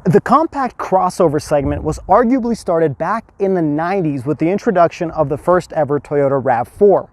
The compact crossover segment was arguably started back in the 90s with the introduction of the first ever Toyota RAV4.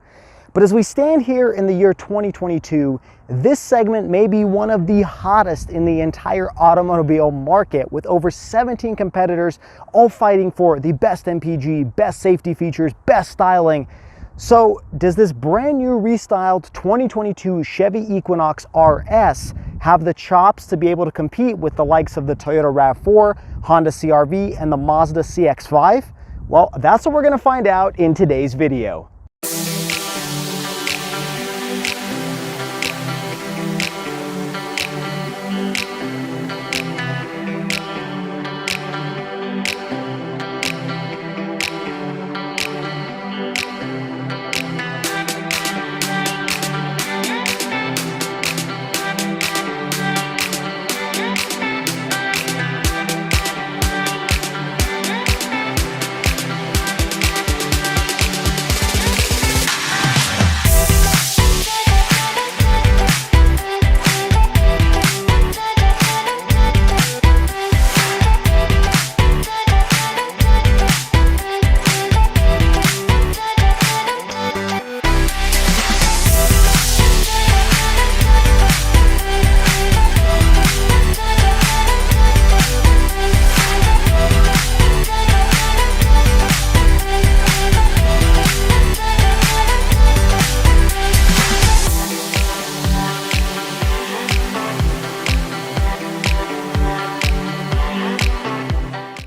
But as we stand here in the year 2022, this segment may be one of the hottest in the entire automobile market, with over 17 competitors all fighting for the best MPG, best safety features, best styling. So does this brand new restyled 2022 Chevy Equinox RS have the chops to be able to compete with the likes of the Toyota RAV4, Honda CRV, and the Mazda CX-5? Well, that's what we're going to find out in today's video.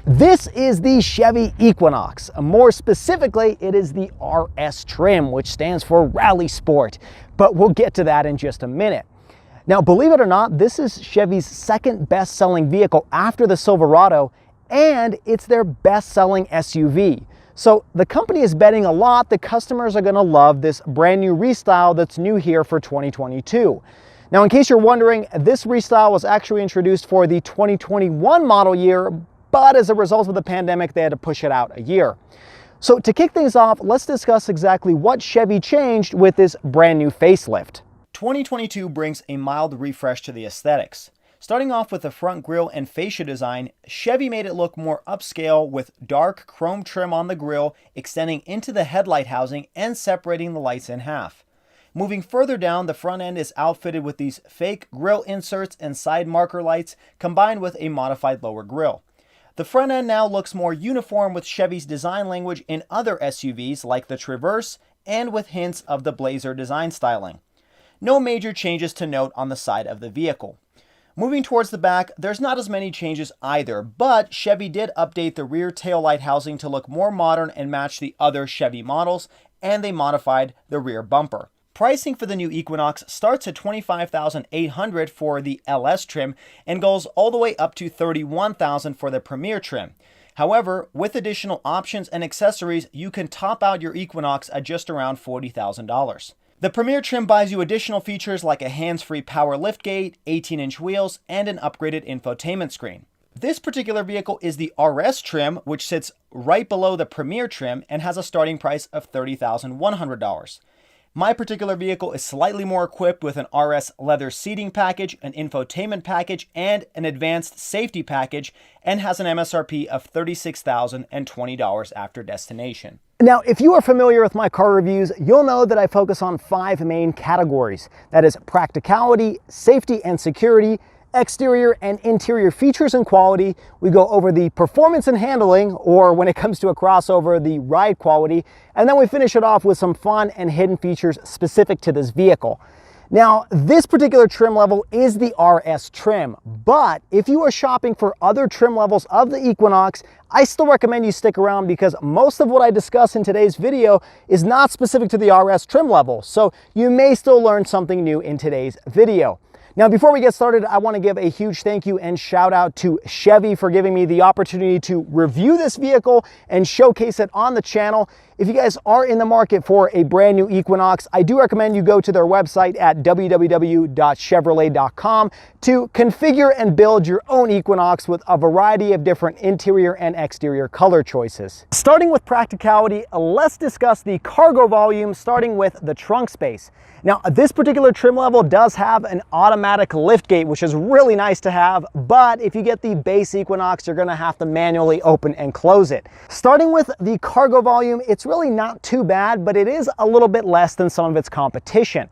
This is the Chevy Equinox. More specifically, it is the RS trim, which stands for Rally Sport, but we'll get to that in just a minute. Now, believe it or not, this is Chevy's second best-selling vehicle after the Silverado, and it's their best-selling SUV. So the company is betting a lot that customers are going to love this brand new restyle that's new here for 2022. Now, in case you're wondering, this restyle was actually introduced for the 2021 model year, but as a result of the pandemic, they had to push it out a year. So to kick things off, let's discuss exactly what Chevy changed with this brand new facelift. 2022 brings a mild refresh to the aesthetics. Starting off with the front grille and fascia design, Chevy made it look more upscale with dark chrome trim on the grille extending into the headlight housing and separating the lights in half. Moving further down, the front end is outfitted with these fake grille inserts and side marker lights combined with a modified lower grille. The front end now looks more uniform with Chevy's design language in other SUVs like the Traverse and with hints of the Blazer design styling. No major changes to note on the side of the vehicle. Moving towards the back, there's not as many changes either, but Chevy did update the rear taillight housing to look more modern and match the other Chevy models, and they modified the rear bumper. Pricing for the new Equinox starts at $25,800 for the LS trim and goes all the way up to $31,000 for the Premier trim. However, with additional options and accessories, you can top out your Equinox at just around $40,000. The Premier trim buys you additional features like a hands-free power liftgate, 18-inch wheels, and an upgraded infotainment screen. This particular vehicle is the RS trim, which sits right below the Premier trim and has a starting price of $30,100. My particular vehicle is slightly more equipped with an RS leather seating package, an infotainment package, and an advanced safety package, and has an MSRP of $36,020 after destination. Now, if you are familiar with my car reviews, you'll know that I focus on 5 main categories. That is practicality, safety and security, exterior and interior features and quality. We go over the performance and handling, or when it comes to a crossover, the ride quality, and then we finish it off with some fun and hidden features specific to this vehicle. Now, this particular trim level is the RS trim, but if you are shopping for other trim levels of the Equinox, I still recommend you stick around because most of what I discuss in today's video is not specific to the RS trim level, so you may still learn something new in today's video. Now, before we get started, I want to give a huge thank you and shout out to Chevy for giving me the opportunity to review this vehicle and showcase it on the channel. if you guys are in the market for a brand new Equinox, I do recommend you go to their website at www.chevrolet.com to configure and build your own Equinox with a variety of different interior and exterior color choices. Starting with practicality, let's discuss the cargo volume, starting with the trunk space. Now, this particular trim level does have an automatic liftgate, which is really nice to have, but if you get the base Equinox, you're gonna have to manually open and close it. Starting with the cargo volume, it's really not too bad, but it is a little bit less than some of its competition.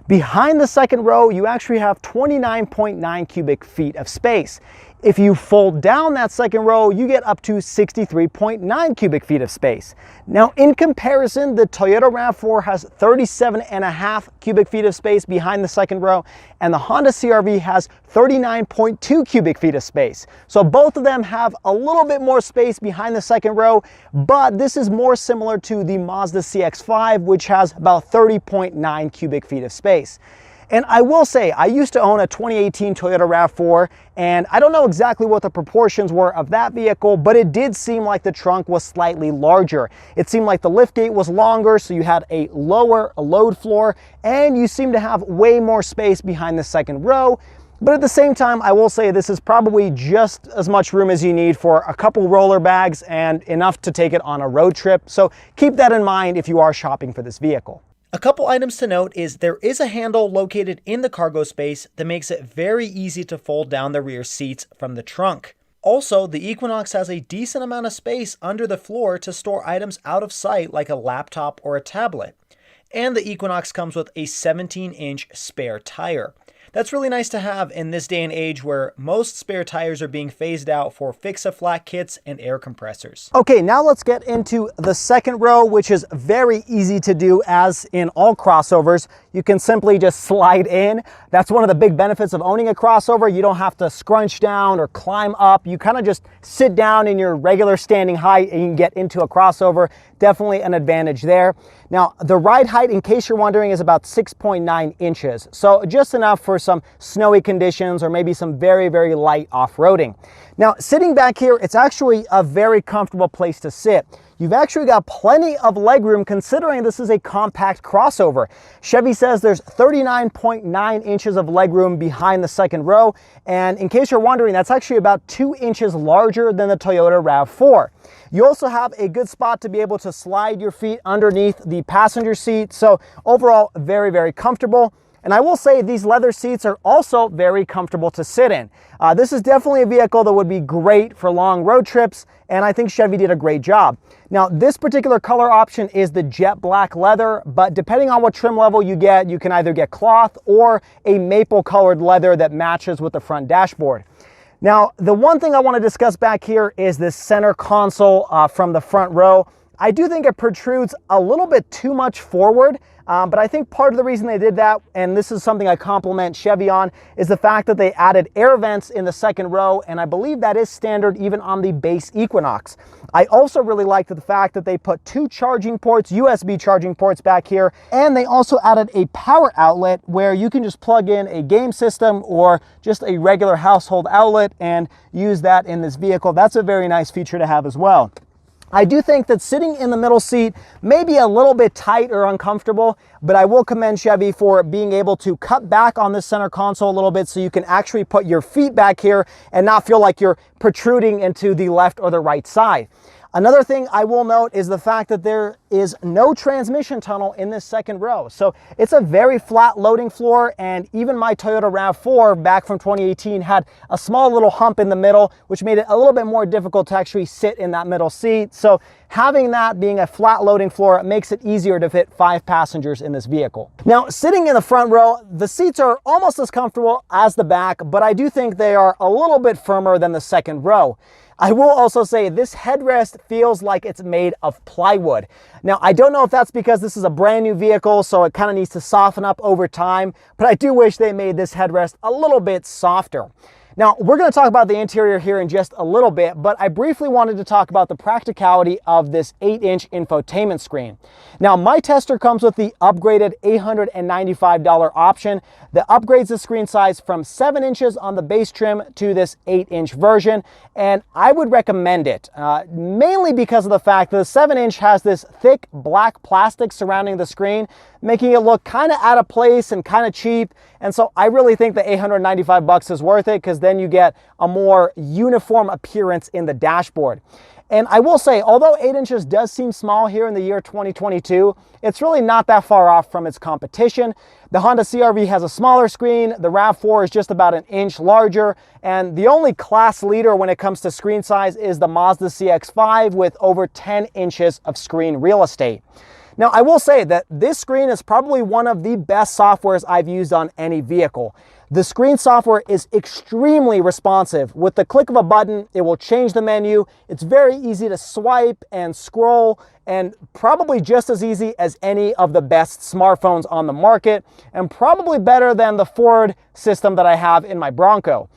Behind the second row, you actually have 29.9 cubic feet of space. If you fold down that second row, you get up to 63.9 cubic feet of space. Now, in comparison, the Toyota RAV4 has 37.5 cubic feet of space behind the second row, and the Honda CRV has 39.2 cubic feet of space. So both of them have a little bit more space behind the second row, but this is more similar to the Mazda CX-5, which has about 30.9 cubic feet of space. And I will say, I used to own a 2018 Toyota RAV4, and I don't know exactly what the proportions were of that vehicle, but it did seem like the trunk was slightly larger. It seemed like the liftgate was longer, so you had a lower load floor, and you seem to have way more space behind the second row. But at the same time, I will say this is probably just as much room as you need for a couple roller bags and enough to take it on a road trip. So keep that in mind if you are shopping for this vehicle. A couple items to note is there is a handle located in the cargo space that makes it very easy to fold down the rear seats from the trunk. Also, the Equinox has a decent amount of space under the floor to store items out of sight like a laptop or a tablet. And the Equinox comes with a 17-inch spare tire. That's really nice to have in this day and age where most spare tires are being phased out for fix-a-flat kits and air compressors. Okay, now let's get into the second row, which is very easy to do as in all crossovers. You can simply just slide in. That's one of the big benefits of owning a crossover. You don't have to scrunch down or climb up. You kind of just sit down in your regular standing height and you can get into a crossover. Definitely an advantage there. Now, the ride height, in case you're wondering, is about 6.9 inches. So just enough for some snowy conditions or maybe some very, very light off-roading. Now, sitting back here, it's actually a very comfortable place to sit. You've actually got plenty of legroom considering this is a compact crossover. Chevy says there's 39.9 inches of legroom behind the second row. And in case you're wondering, that's actually about 2 inches larger than the Toyota RAV4. You also have a good spot to be able to slide your feet underneath the passenger seat. So overall, very, very comfortable. And I will say these leather seats are also very comfortable to sit in. This is definitely a vehicle that would be great for long road trips, and I think Chevy did a great job. Now, this particular color option is the jet black leather, but depending on what trim level you get, you can either get cloth or a maple colored leather that matches with the front dashboard. Now, the one thing I want to discuss back here is this center console from the front row. I do think it protrudes a little bit too much forward, but I think part of the reason they did that, and this is something I compliment Chevy on, is the fact that they added air vents in the second row, and I believe that is standard even on the base Equinox. I also really liked the fact that they put 2 charging ports, USB charging ports back here, and they also added a power outlet where you can just plug in a game system or just a regular household outlet and use that in this vehicle. That's a very nice feature to have as well. I do think that sitting in the middle seat may be a little bit tight or uncomfortable, but I will commend Chevy for being able to cut back on this center console a little bit so you can actually put your feet back here and not feel like you're protruding into the left or the right side. Another thing I will note is the fact that there is no transmission tunnel in this second row. So it's a very flat loading floor, and even my Toyota RAV4 back from 2018 had a small little hump in the middle, which made it a little bit more difficult to actually sit in that middle seat. So having that being a flat loading floor makes it easier to fit 5 passengers in this vehicle. Now, sitting in the front row, the seats are almost as comfortable as the back, but I do think they are a little bit firmer than the second row. I will also say this headrest feels like it's made of plywood. Now, I don't know if that's because this is a brand new vehicle, so it kind of needs to soften up over time, but I do wish they made this headrest a little bit softer. Now, we're going to talk about the interior here in just a little bit, but I briefly wanted to talk about the practicality of this 8-inch infotainment screen. Now, my tester comes with the upgraded $895 option that upgrades the screen size from 7 inches on the base trim to this 8-inch version, and I would recommend it, mainly because of the fact that the 7-inch has this thick black plastic surrounding the screen, making it look kind of out of place and kind of cheap. And so I really think the $895 is worth it, because then you get a more uniform appearance in the dashboard. And I will say, although 8 inches does seem small here in the year 2022, it's really not that far off from its competition. The Honda CRV has a smaller screen, the RAV4 is just about an inch larger, and the only class leader when it comes to screen size is the Mazda CX-5 with over 10 inches of screen real estate. Now, I will say that this screen is probably one of the best softwares I've used on any vehicle. The screen software is extremely responsive. With the click of a button, it will change the menu. It's very easy to swipe and scroll, and probably just as easy as any of the best smartphones on the market, and probably better than the Ford system that I have in my Bronco.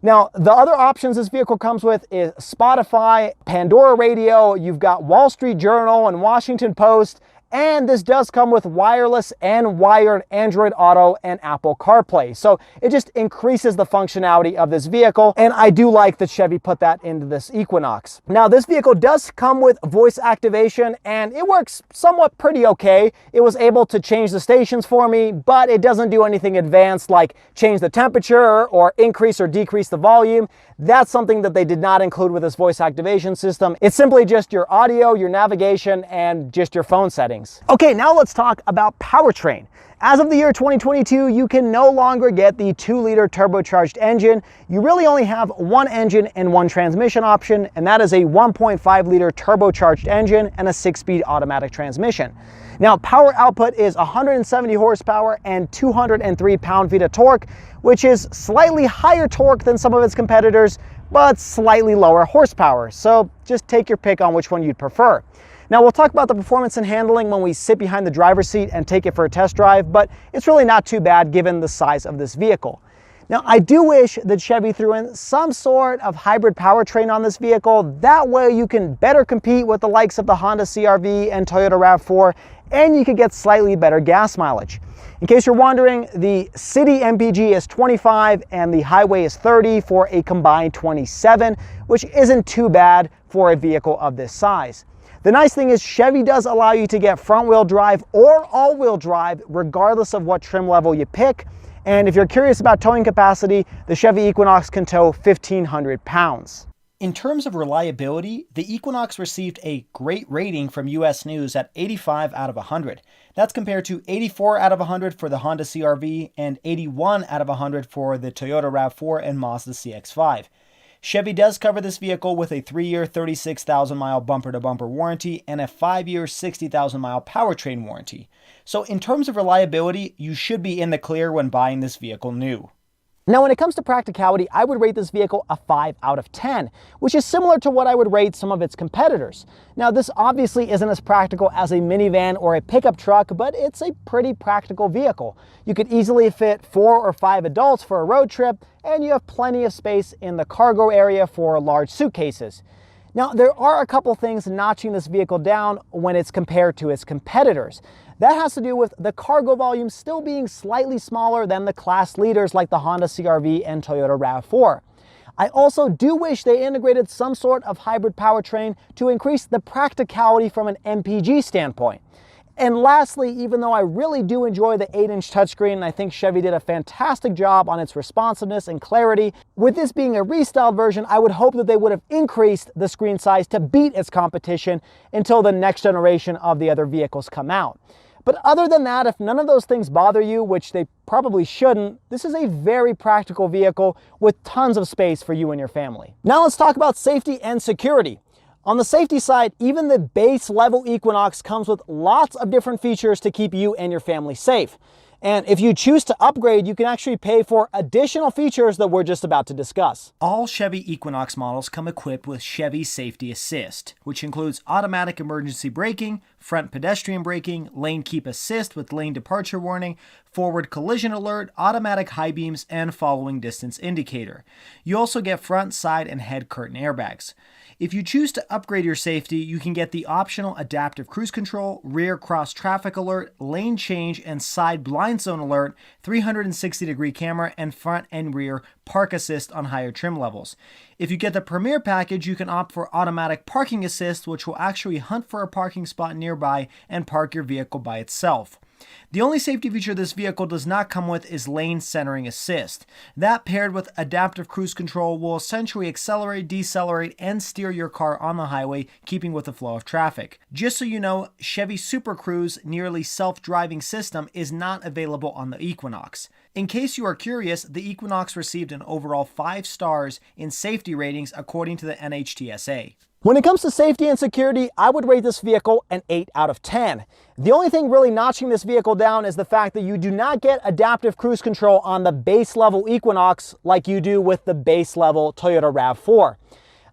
Now, the other options this vehicle comes with is Spotify, Pandora Radio, you've got Wall Street Journal and Washington Post, and this does come with wireless and wired Android Auto and Apple CarPlay. So it just increases the functionality of this vehicle, and I do like that Chevy put that into this Equinox. Now, this vehicle does come with voice activation, and it works somewhat pretty okay. It was able to change the stations for me, but it doesn't do anything advanced like change the temperature or increase or decrease the volume. That's something that they did not include with this voice activation system. It's simply just your audio, your navigation, and just your phone settings. Okay, now let's talk about powertrain. As of the year 2022, you can no longer get the 2-liter turbocharged engine. You really only have one engine and one transmission option, and that is a 1.5-liter turbocharged engine and a 6-speed automatic transmission. Now, power output is 170 horsepower and 203 pound-feet of torque, which is slightly higher torque than some of its competitors, but slightly lower horsepower. So just take your pick on which one you'd prefer. Now, we'll talk about the performance and handling when we sit behind the driver's seat and take it for a test drive, but it's really not too bad given the size of this vehicle. Now, I do wish that Chevy threw in some sort of hybrid powertrain on this vehicle. That way you can better compete with the likes of the Honda CRV and Toyota RAV4, and you could get slightly better gas mileage. In case you're wondering, the city MPG is 25 and the highway is 30 for a combined 27, which isn't too bad for a vehicle of this size. The nice thing is Chevy does allow you to get front-wheel drive or all-wheel drive regardless of what trim level you pick. And if you're curious about towing capacity, the Chevy Equinox can tow 1,500 pounds. In terms of reliability, the Equinox received a great rating from US News at 85 out of 100. That's compared to 84 out of 100 for the Honda CRV and 81 out of 100 for the Toyota RAV4 and Mazda CX-5. Chevy does cover this vehicle with a 3-year, 36,000-mile bumper-to-bumper warranty and a 5-year, 60,000-mile powertrain warranty. So in terms of reliability, you should be in the clear when buying this vehicle new. Now, when it comes to practicality, I would rate this vehicle a 5 out of 10, which is similar to what I would rate some of its competitors. Now, this obviously isn't as practical as a minivan or a pickup truck, but it's a pretty practical vehicle. You could easily fit 4 or 5 adults for a road trip, and you have plenty of space in the cargo area for large suitcases. Now, there are a couple things notching this vehicle down when it's compared to its competitors. That has to do with the cargo volume still being slightly smaller than the class leaders like the Honda CRV and Toyota RAV4. I also do wish they integrated some sort of hybrid powertrain to increase the practicality from an MPG standpoint. And lastly, even though I really do enjoy the 8-inch touchscreen, and I think Chevy did a fantastic job on its responsiveness and clarity, with this being a restyled version, I would hope that they would have increased the screen size to beat its competition until the next generation of the other vehicles come out. But other than that, if none of those things bother you, which they probably shouldn't, this is a very practical vehicle with tons of space for you and your family. Now let's talk about safety and security. On the safety side, even the base level Equinox comes with lots of different features to keep you and your family safe. And if you choose to upgrade, you can actually pay for additional features that we're just about to discuss. All Chevy Equinox models come equipped with Chevy Safety Assist, which includes automatic emergency braking, front pedestrian braking, lane keep assist with lane departure warning, forward collision alert, automatic high beams, and following distance indicator. You also get front, side, and head curtain airbags. If you choose to upgrade your safety, you can get the optional adaptive cruise control, rear cross traffic alert, lane change and side blind zone alert, 360-degree camera, and front and rear park assist on higher trim levels. If you get the Premier package, you can opt for automatic parking assist, which will actually hunt for a parking spot nearby and park your vehicle by itself. The only safety feature this vehicle does not come with is lane centering assist. That, paired with adaptive cruise control, will essentially accelerate, decelerate, and steer your car on the highway, keeping with the flow of traffic. Just so you know, Chevy Super Cruise nearly self-driving system is not available on the Equinox. In case you are curious, the Equinox received an overall 5 stars in safety ratings according to the NHTSA. When it comes to safety and security, I would rate this vehicle an 8 out of 10. The only thing really notching this vehicle down is the fact that you do not get adaptive cruise control on the base level Equinox like you do with the base level Toyota RAV4.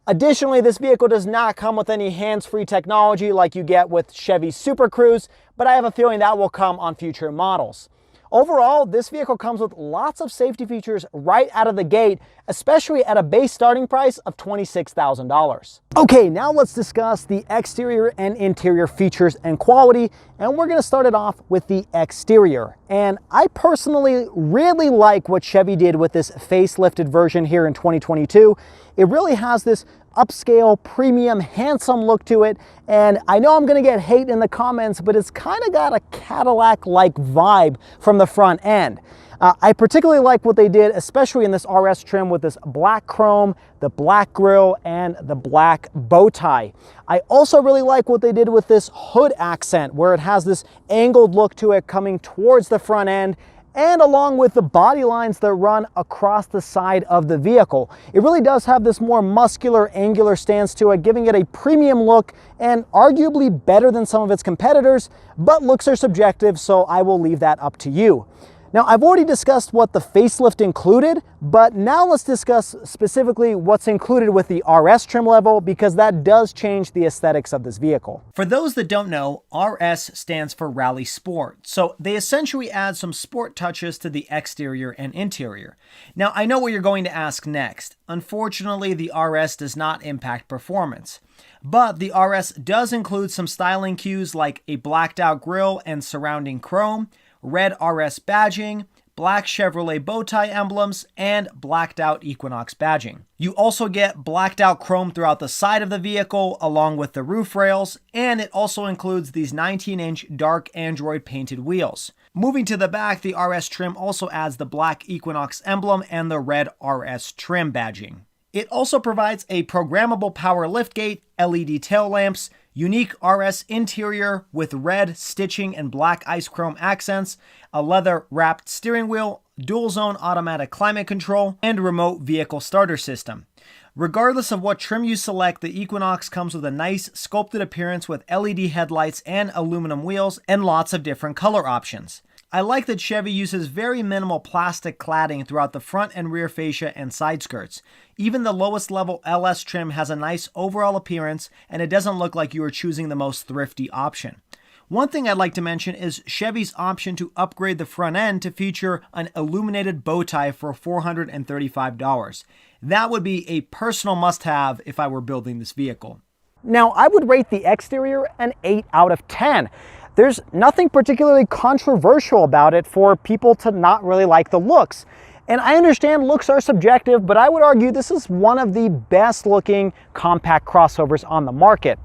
Additionally, this vehicle does not come with any hands-free technology like you get with Chevy Super Cruise, but I have a feeling that will come on future models. Overall, this vehicle comes with lots of safety features right out of the gate, especially at a base starting price of $26,000. Okay, now let's discuss the exterior and interior features and quality, and we're going to start it off with the exterior. And I personally really like what Chevy did with this facelifted version here in 2022. It really has this upscale, premium, handsome look to it, and I know I'm gonna get hate in the comments, but it's kind of got a Cadillac-like vibe from the front end. I particularly like what they did, especially in this RS trim with this black chrome, the black grille, and the black bow tie. I also really like what they did with this hood accent, where it has this angled look to it coming towards the front end, and along with the body lines that run across the side of the vehicle. It really does have this more muscular, angular stance to it, giving it a premium look and arguably better than some of its competitors, but looks are subjective, so I will leave that up to you. Now, I've already discussed what the facelift included, but now let's discuss specifically what's included with the RS trim level, because that does change the aesthetics of this vehicle. For those that don't know, RS stands for Rally Sport, so they essentially add some sport touches to the exterior and interior. Now, I know what you're going to ask next. Unfortunately, the RS does not impact performance. But the RS does include some styling cues like a blacked out grille and surrounding chrome, red RS badging, black Chevrolet bow tie emblems, and blacked out Equinox badging. You also get blacked out chrome throughout the side of the vehicle along with the roof rails, and it also includes these 19-inch dark Android painted wheels. Moving to the back, the RS trim also adds the black Equinox emblem and the red RS trim badging. It also provides a programmable power liftgate, LED tail lamps, unique RS interior with red stitching and black ice chrome accents, a leather wrapped steering wheel, dual zone automatic climate control, and remote vehicle starter system. Regardless of what trim you select, the Equinox comes with a nice sculpted appearance with LED headlights and aluminum wheels and lots of different color options. I like that Chevy uses very minimal plastic cladding throughout the front and rear fascia and side skirts. Even the lowest level LS trim has a nice overall appearance, and it doesn't look like you are choosing the most thrifty option. One thing I'd like to mention is Chevy's option to upgrade the front end to feature an illuminated bow tie for $435. That would be a personal must-have if I were building this vehicle. Now, I would rate the exterior an 8 out of 10. There's nothing particularly controversial about it for people to not really like the looks. And I understand looks are subjective, but I would argue this is one of the best looking compact crossovers on the market.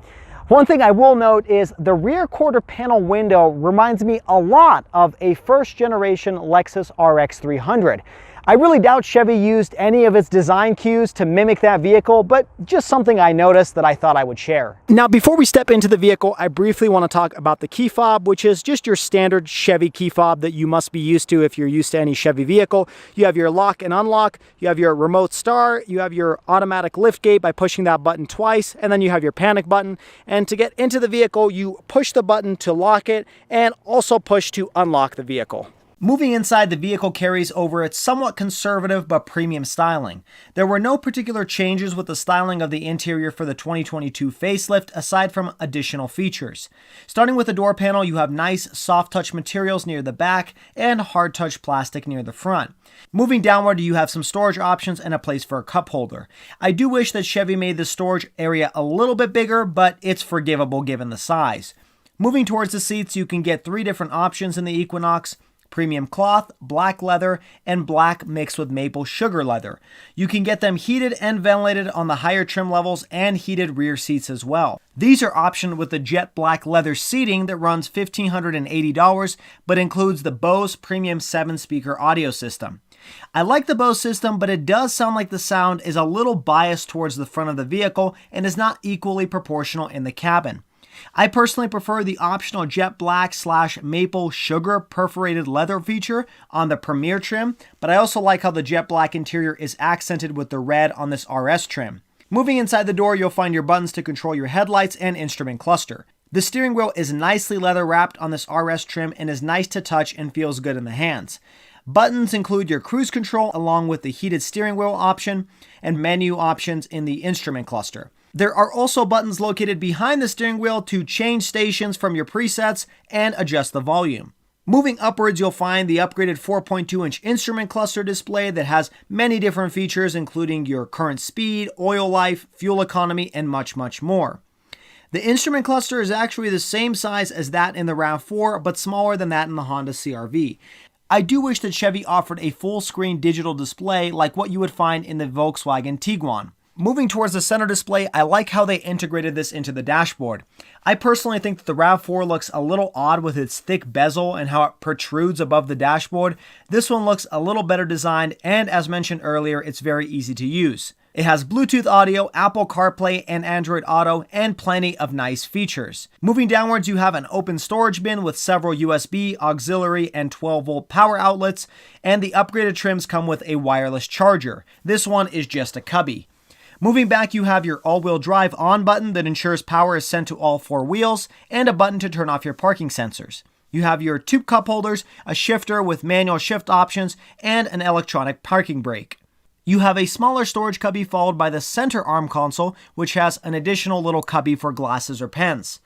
One thing I will note is the rear quarter panel window reminds me a lot of a first generation Lexus RX 300. I really doubt Chevy used any of its design cues to mimic that vehicle, but just something I noticed that I thought I would share. Now, before we step into the vehicle, I briefly want to talk about the key fob, which is just your standard Chevy key fob that you must be used to if you're used to any Chevy vehicle. You have your lock and unlock, you have your remote start, you have your automatic lift gate by pushing that button twice, and then you have your panic button. And to get into the vehicle, you push the button to lock it and also push to unlock the vehicle. Moving inside, the vehicle carries over its somewhat conservative but premium styling. There were no particular changes with the styling of the interior for the 2022 facelift aside from additional features. Starting with the door panel, you have nice soft touch materials near the back and hard touch plastic near the front. Moving downward, you have some storage options and a place for a cup holder. I do wish that Chevy made the storage area a little bit bigger, but it's forgivable given the size. Moving towards the seats, you can get 3 different options in the Equinox: premium cloth, black leather, and black mixed with maple sugar leather. You can get them heated and ventilated on the higher trim levels and heated rear seats as well. These are optioned with the jet black leather seating that runs $1,580 but includes the Bose premium 7-speaker audio system. I like the Bose system, but it does sound like the sound is a little biased towards the front of the vehicle and is not equally proportional in the cabin. I personally prefer the optional jet black / maple sugar perforated leather feature on the Premier trim, but I also like how the jet black interior is accented with the red on this RS trim. Moving inside the door, you'll find your buttons to control your headlights and instrument cluster. The steering wheel is nicely leather wrapped on this RS trim and is nice to touch and feels good in the hands. Buttons include your cruise control along with the heated steering wheel option and menu options in the instrument cluster. There are also buttons located behind the steering wheel to change stations from your presets and adjust the volume. Moving upwards, you'll find the upgraded 4.2-inch instrument cluster display that has many different features, including your current speed, oil life, fuel economy, and much, much more. The instrument cluster is actually the same size as that in the RAV4, but smaller than that in the Honda CRV. I do wish that Chevy offered a full-screen digital display like what you would find in the Volkswagen Tiguan. Moving towards the center display, I like how they integrated this into the dashboard. I personally think that the RAV4 looks a little odd with its thick bezel and how it protrudes above the dashboard. This one looks a little better designed, and as mentioned earlier, it's very easy to use. It has Bluetooth audio, Apple CarPlay, and Android Auto, and plenty of nice features. Moving downwards, you have an open storage bin with several USB, auxiliary, and 12-volt power outlets, and the upgraded trims come with a wireless charger. This one is just a cubby. Moving back, you have your all-wheel drive on button that ensures power is sent to all 4 wheels, and a button to turn off your parking sensors. You have your 2 cup holders, a shifter with manual shift options, and an electronic parking brake. You have a smaller storage cubby followed by the center arm console, which has an additional little cubby for glasses or pens.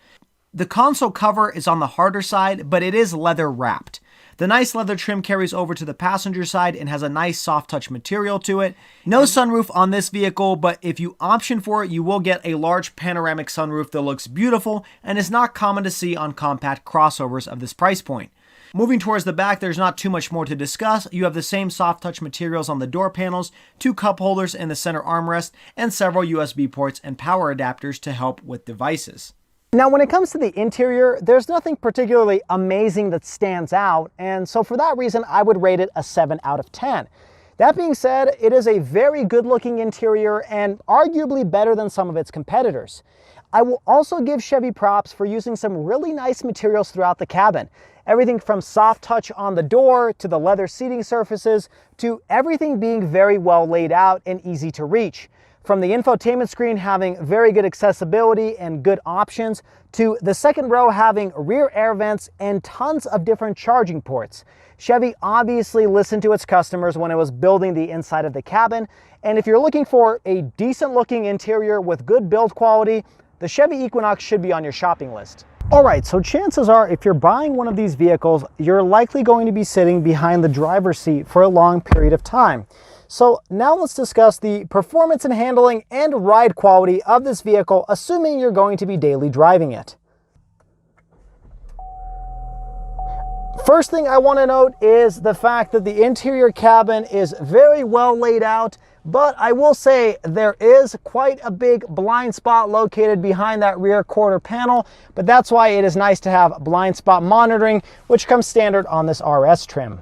The console cover is on the harder side, but it is leather wrapped. The nice leather trim carries over to the passenger side and has a nice soft touch material to it. No sunroof on this vehicle, but if you option for it, you will get a large panoramic sunroof that looks beautiful and is not common to see on compact crossovers of this price point. Moving towards the back, there's not too much more to discuss. You have the same soft touch materials on the door panels, 2 cup holders in the center armrest, and several USB ports and power adapters to help with devices. Now, when it comes to the interior, there's nothing particularly amazing that stands out, and so for that reason, I would rate it a 7 out of 10. That being said, it is a very good-looking interior and arguably better than some of its competitors. I will also give Chevy props for using some really nice materials throughout the cabin. Everything from soft touch on the door to the leather seating surfaces to everything being very well laid out and easy to reach. From the infotainment screen having very good accessibility and good options, to the second row having rear air vents and tons of different charging ports. Chevy obviously listened to its customers when it was building the inside of the cabin, and if you're looking for a decent looking interior with good build quality, the Chevy Equinox should be on your shopping list. Alright, so chances are if you're buying one of these vehicles, you're likely going to be sitting behind the driver's seat for a long period of time. So now let's discuss the performance and handling and ride quality of this vehicle, assuming you're going to be daily driving it. First thing I want to note is the fact that the interior cabin is very well laid out, but I will say there is quite a big blind spot located behind that rear quarter panel, but that's why it is nice to have blind spot monitoring, which comes standard on this RS trim.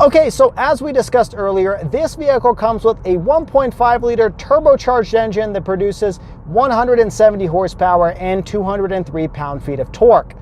Okay, so as we discussed earlier, this vehicle comes with a 1.5-liter turbocharged engine that produces 170 horsepower and 203 pound-feet of torque.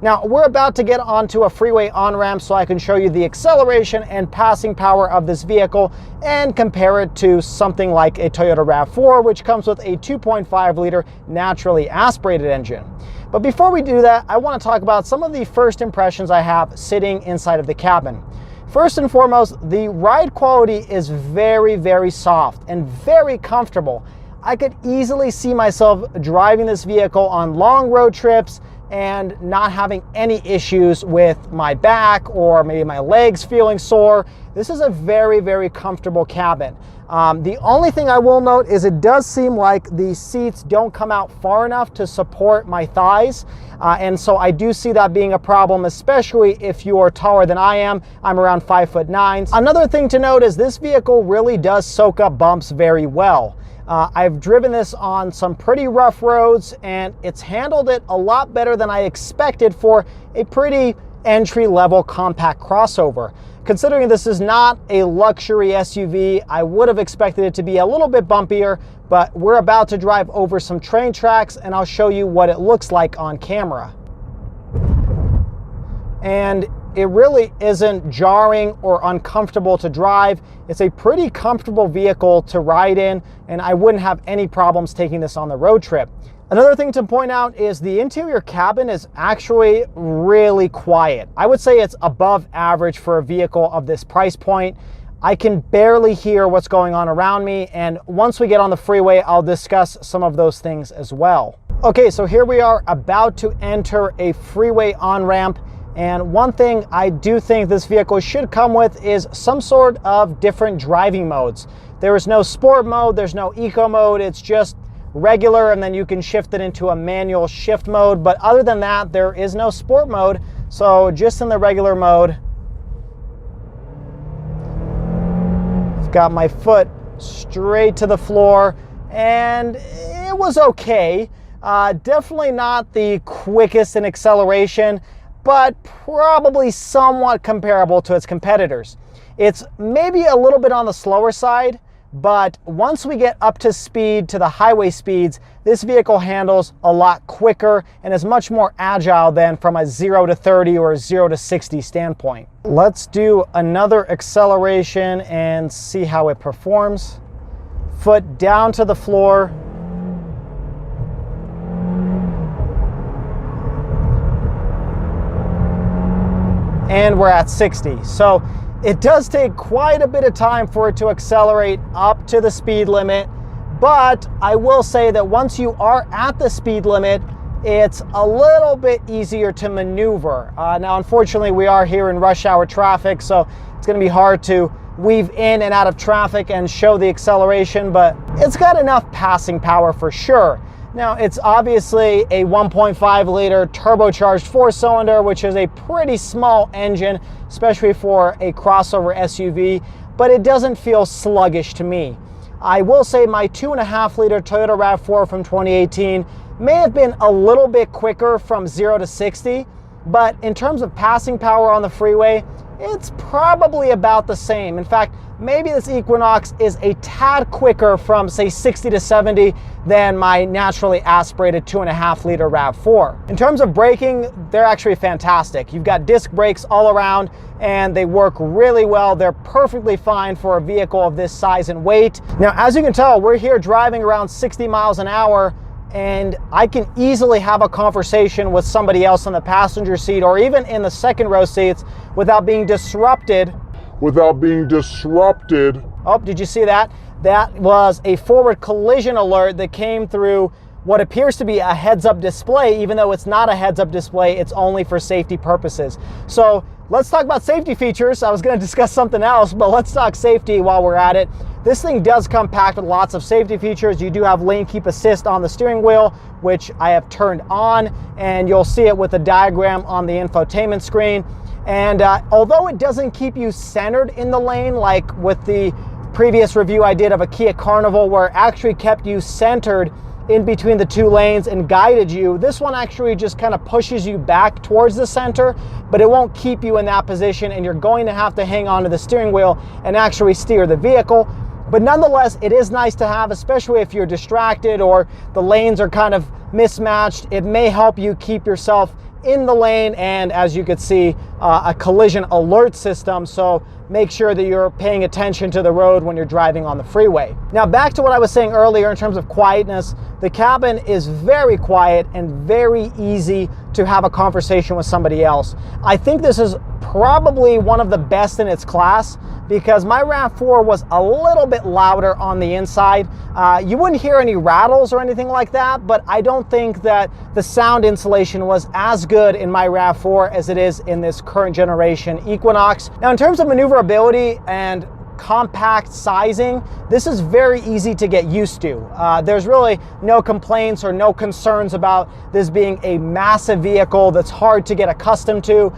Now, we're about to get onto a freeway on-ramp so I can show you the acceleration and passing power of this vehicle, and compare it to something like a Toyota RAV4, which comes with a 2.5 liter naturally aspirated engine. But before we do that, I want to talk about some of the first impressions I have sitting inside of the cabin. First and foremost, the ride quality is very, very soft and very comfortable. I could easily see myself driving this vehicle on long road trips and not having any issues with my back or maybe my legs feeling sore. This is a very, very comfortable cabin. The only thing I will note is it does seem like the seats don't come out far enough to support my thighs. And so I do see that being a problem, especially if you are taller than I am. I'm around 5'9". Another thing to note is this vehicle really does soak up bumps very well. I've driven this on some pretty rough roads and it's handled it a lot better than I expected for a pretty entry-level compact crossover. Considering this is not a luxury SUV, I would have expected it to be a little bit bumpier, but we're about to drive over some train tracks and I'll show you what it looks like on camera. And it really isn't jarring or uncomfortable to drive. It's a pretty comfortable vehicle to ride in, and I wouldn't have any problems taking this on the road trip. Another thing to point out is the interior cabin is actually really quiet. I would say it's above average for a vehicle of this price point. I can barely hear what's going on around me, and once we get on the freeway, I'll discuss some of those things as well. Okay, so here we are about to enter a freeway on-ramp. And one thing I do think this vehicle should come with is some sort of different driving modes. There is no sport mode, there's no eco mode, it's just regular, and then you can shift it into a manual shift mode. But other than that, there is no sport mode. So just in the regular mode, I've got my foot straight to the floor and it was okay. Definitely not the quickest in acceleration, but probably somewhat comparable to its competitors. It's maybe a little bit on the slower side, but once we get up to speed, to the highway speeds, this vehicle handles a lot quicker and is much more agile than from a 0 to 30 or a 0 to 60 standpoint. Let's do another acceleration and see how it performs. Foot down to the floor. And we're at 60. So it does take quite a bit of time for it to accelerate up to the speed limit, but I will say that once you are at the speed limit, it's a little bit easier to maneuver. Now, unfortunately, we are here in rush hour traffic, so it's going to be hard to weave in and out of traffic and show the acceleration, but it's got enough passing power for sure. Now, it's obviously a 1.5 liter turbocharged 4-cylinder, which is a pretty small engine, especially for a crossover SUV, but it doesn't feel sluggish to me. I will say my 2.5 liter Toyota RAV4 from 2018 may have been a little bit quicker from 0 to 60, but in terms of passing power on the freeway, it's probably about the same. In fact, maybe this Equinox is a tad quicker from, say, 60 to 70 than my naturally aspirated 2.5 liter RAV4. In terms of braking, they're actually fantastic. You've got disc brakes all around and they work really well. They're perfectly fine for a vehicle of this size and weight. Now, as you can tell, we're here driving around 60 miles an hour, and I can easily have a conversation with somebody else on the passenger seat or even in the second row seats without being disrupted. Oh, did you see that? That was a forward collision alert that came through what appears to be a heads-up display, even though it's not a heads-up display, it's only for safety purposes. So let's talk about safety features. I was going to discuss something else, but let's talk safety while we're at it. This thing does come packed with lots of safety features. You do have lane keep assist on the steering wheel, which I have turned on, and you'll see it with the diagram on the infotainment screen. And although it doesn't keep you centered in the lane like with the previous review I did of a Kia Carnival, where it actually kept you centered in between the two lanes and guided you, this one actually just kind of pushes you back towards the center, but it won't keep you in that position, and you're going to have to hang on to the steering wheel and actually steer the vehicle. But nonetheless, it is nice to have, especially if you're distracted or the lanes are kind of mismatched. It may help you keep yourself in the lane, and as you can see, a collision alert system, so make sure that you're paying attention to the road when you're driving on the freeway. Now back to what I was saying earlier in terms of quietness, the cabin is very quiet and very easy to have a conversation with somebody else. I think this is probably one of the best in its class, because my RAV4 was a little bit louder on the inside. You wouldn't hear any rattles or anything like that, but I don't think that the sound insulation was as good in my RAV4 as it is in this current generation Equinox. Now in terms of maneuverability and compact sizing, this is very easy to get used to. There's really no complaints or no concerns about this being a massive vehicle that's hard to get accustomed to.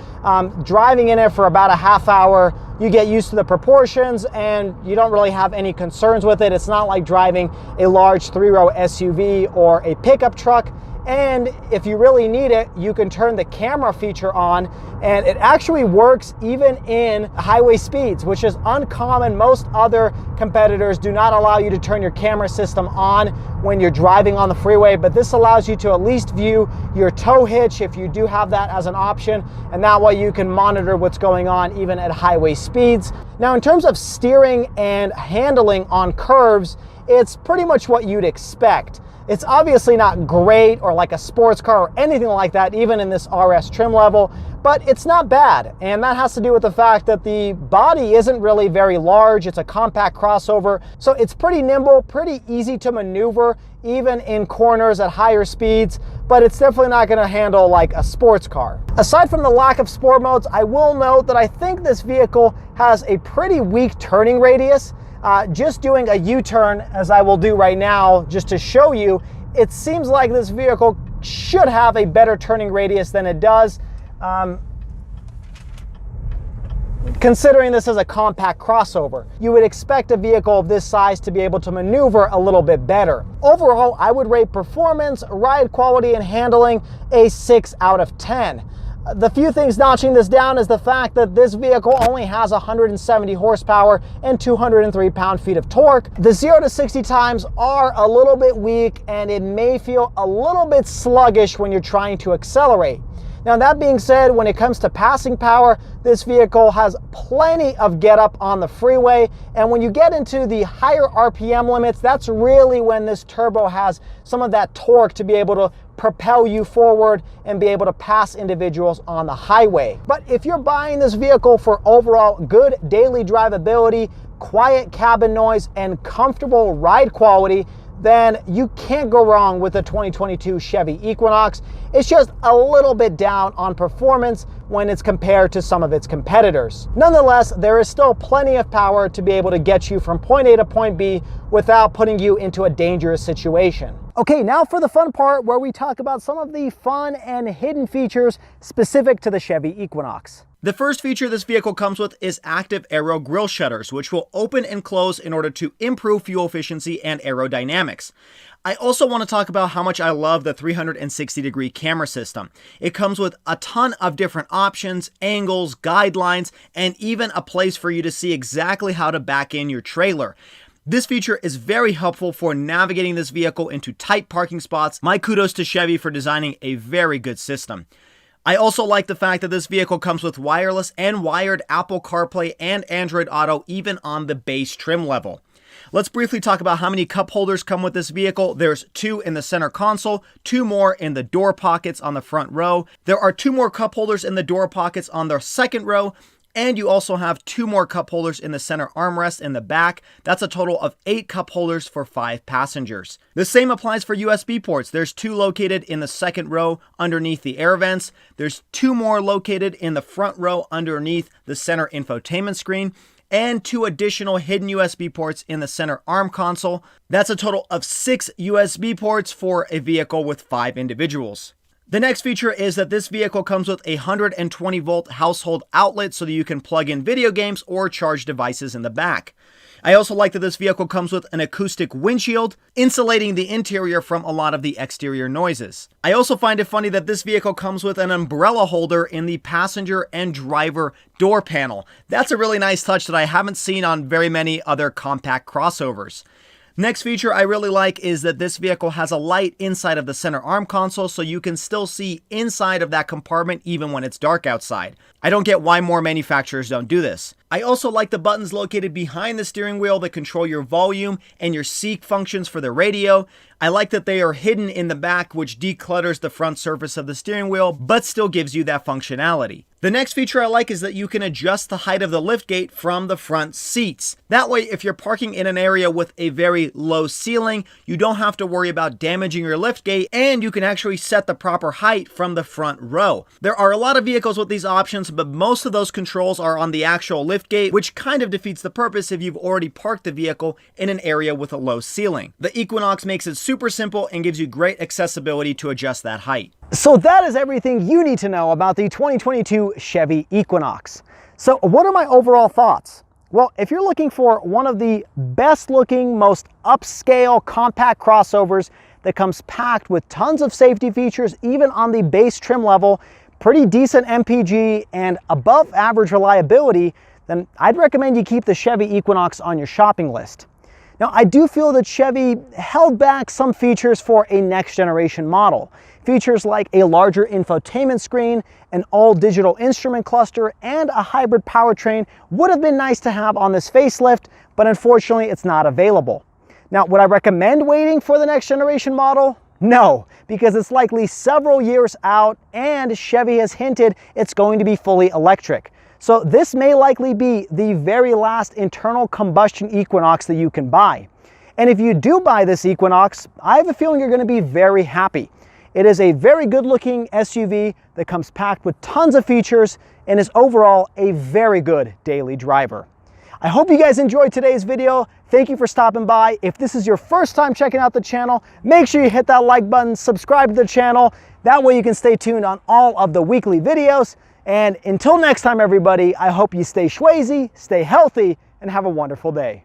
Driving in it for about a half hour, you get used to the proportions and you don't really have any concerns with it. It's not like driving a large 3-row SUV or a pickup truck. And if you really need it, you can turn the camera feature on, and it actually works even in highway speeds, which is uncommon. Most other competitors do not allow you to turn your camera system on when you're driving on the freeway, but this allows you to at least view your tow hitch if you do have that as an option, and that way you can monitor what's going on even at highway speeds. Now in terms of steering and handling on curves, it's pretty much what you'd expect. It's obviously not great or like a sports car or anything like that, even in this RS trim level, but it's not bad. And that has to do with the fact that the body isn't really very large. It's a compact crossover, so it's pretty nimble, pretty easy to maneuver, even in corners at higher speeds, but it's definitely not gonna handle like a sports car. Aside from the lack of sport modes, I will note that I think this vehicle has a pretty weak turning radius. Just doing a U-turn, as I will do right now, just to show you, it seems like this vehicle should have a better turning radius than it does. Considering this is a compact crossover, you would expect a vehicle of this size to be able to maneuver a little bit better. Overall, I would rate performance, ride quality, and handling a 6 out of 10. The few things notching this down is the fact that this vehicle only has 170 horsepower and 203 pound-feet of torque. The 0 to 60 times are a little bit weak, and it may feel a little bit sluggish when you're trying to accelerate. Now that being said, when it comes to passing power, this vehicle has plenty of get up on the freeway, and when you get into the higher RPM limits, that's really when this turbo has some of that torque to be able to propel you forward and be able to pass individuals on the highway. But if you're buying this vehicle for overall good daily drivability, quiet cabin noise, and comfortable ride quality, then you can't go wrong with the 2022 Chevy Equinox. It's just a little bit down on performance when it's compared to some of its competitors. Nonetheless, there is still plenty of power to be able to get you from point A to point B without putting you into a dangerous situation. Okay, now for the fun part where we talk about some of the fun and hidden features specific to the Chevy Equinox. The first feature this vehicle comes with is active aero grille shutters, which will open and close in order to improve fuel efficiency and aerodynamics. I also want to talk about how much I love the 360-degree camera system. It comes with a ton of different options, angles, guidelines, and even a place for you to see exactly how to back in your trailer. This feature is very helpful for navigating this vehicle into tight parking spots. My kudos to Chevy for designing a very good system. I also like the fact that this vehicle comes with wireless and wired Apple CarPlay and Android Auto even on the base trim level. Let's briefly talk about how many cup holders come with this vehicle. There's 2 in the center console, 2 more in the door pockets on the front row. There are 2 more cup holders in the door pockets on the second row, and you also have 2 more cup holders in the center armrest in the back. That's a total of 8 cup holders for 5 passengers. The same applies for USB ports. There's 2 located in the second row underneath the air vents. There's 2 more located in the front row underneath the center infotainment screen, and 2 additional hidden USB ports in the center arm console. That's a total of 6 USB ports for a vehicle with 5 individuals. The next feature is that this vehicle comes with a 120 volt household outlet so that you can plug in video games or charge devices in the back. I also like that this vehicle comes with an acoustic windshield, insulating the interior from a lot of the exterior noises. I also find it funny that this vehicle comes with an umbrella holder in the passenger and driver door panel. That's a really nice touch that I haven't seen on very many other compact crossovers. Next feature I really like is that this vehicle has a light inside of the center arm console, so you can still see inside of that compartment even when it's dark outside. I don't get why more manufacturers don't do this. I also like the buttons located behind the steering wheel that control your volume and your seek functions for the radio. I like that they are hidden in the back, which declutters the front surface of the steering wheel, but still gives you that functionality. The next feature I like is that you can adjust the height of the liftgate from the front seats. That way, if you're parking in an area with a very low ceiling, you don't have to worry about damaging your liftgate, and you can actually set the proper height from the front row. There are a lot of vehicles with these options, but most of those controls are on the actual liftgate, which kind of defeats the purpose if you've already parked the vehicle in an area with a low ceiling. The Equinox makes it super simple and gives you great accessibility to adjust that height. So that is everything you need to know about the 2022 Chevy Equinox. So what are my overall thoughts? Well, if you're looking for one of the best looking, most upscale compact crossovers that comes packed with tons of safety features, even on the base trim level, pretty decent MPG, and above average reliability, then I'd recommend you keep the Chevy Equinox on your shopping list. Now, I do feel that Chevy held back some features for a next generation model. Features like a larger infotainment screen, an all-digital instrument cluster, and a hybrid powertrain would have been nice to have on this facelift, but unfortunately it's not available. Now, would I recommend waiting for the next generation model? No, because it's likely several years out, and Chevy has hinted it's going to be fully electric. So this may likely be the very last internal combustion Equinox that you can buy. And if you do buy this Equinox, I have a feeling you're going to be very happy. It is a very good looking SUV that comes packed with tons of features and is overall a very good daily driver. I hope you guys enjoyed today's video. Thank you for stopping by. If this is your first time checking out the channel, make sure you hit that like button, subscribe to the channel. That way you can stay tuned on all of the weekly videos. And until next time, everybody, I hope you stay schwazy, stay healthy, and have a wonderful day.